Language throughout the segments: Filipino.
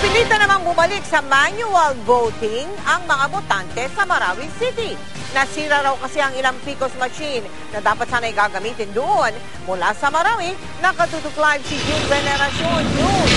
Napilitan namang bumalik sa manual voting ang mga botante sa Marawi City. Nasira raw kasi ang ilang PCOS machine na dapat sana'y gagamitin doon. Mula sa Marawi, nakatutok live si June Veneracion. June!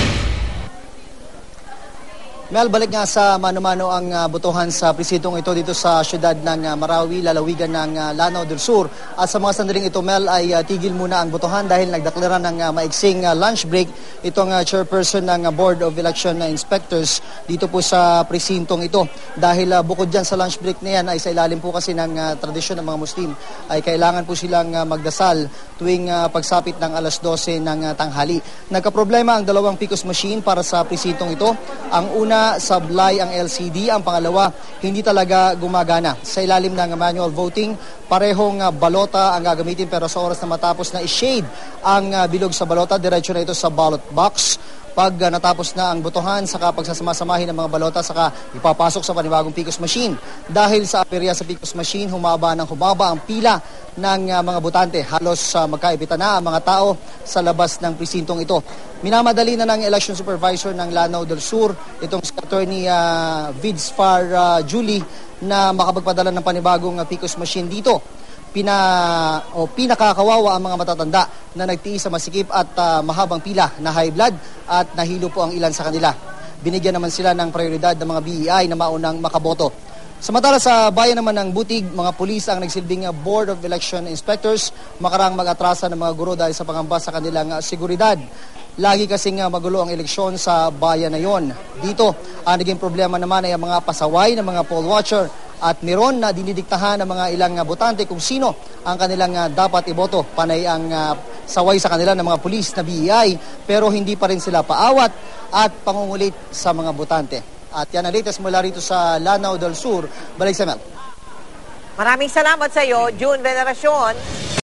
Mel, balik nga sa mano-mano ang botohan sa presintong ito dito sa siyudad ng Marawi, lalawigan ng Lanao del Sur. At sa mga sandaling ito, Mel, ay tigil muna ang botohan dahil nagdeklara ng maiksing lunch break itong chairperson ng Board of Election Inspectors dito po sa presintong ito. Dahil bukod dyan sa lunch break na yan ay sa ilalim po kasi ng tradisyon ng mga Muslim ay kailangan po silang magdasal tuwing pagsapit ng alas 12 ng tanghali. Nagkaproblema ang dalawang PCOS machine para sa presintong ito. Ang una, sablay ang LCD. Ang pangalawa, hindi talaga gumagana. Sa ilalim ng manual voting, parehong balota ang gagamitin pero sa oras na matapos na i-shade ang bilog sa balota, diretso na ito sa ballot box. Pag natapos na ang botohan, saka pagsasama-samahin ng mga balota, saka ipapasok sa panibagong PCOS machine. Dahil sa aperya sa PCOS machine, humaba ang pila ng mga botante. Halos magkaibita na ang mga tao sa labas ng presintong ito. Minamadali na ng election supervisor ng Lanao del Sur, itong si Attorney Vidsfar Julie, na makapagpadala ng panibagong PCOS machine dito. Pinakakawawa ang mga matatanda na nagtiis sa masikip at mahabang pila na high blood at nahilo po ang ilan sa kanila. Binigyan naman sila ng prioridad ng mga BEI na maunang makaboto. Samantala sa bayan naman ng Butig, mga pulis ang nagsilbing Board of Election Inspectors, makarang mag-atrasa ng mga guro dahil sa pangamba sa kanilang seguridad. Lagi kasing magulo ang eleksyon sa bayan na yon. Dito, ang naging problema naman ay ang mga pasaway ng mga poll watcher at meron na dinidiktahan ng mga ilang botante kung sino ang kanilang dapat iboto. Panay ang saway sa kanila ng mga pulis na BEI pero hindi pa rin sila paawat at pangungulit sa mga botante. At yan ang latest mula rito sa Lanao del Sur. Balik sa Mel. Maraming salamat sa iyo, June Veneracion.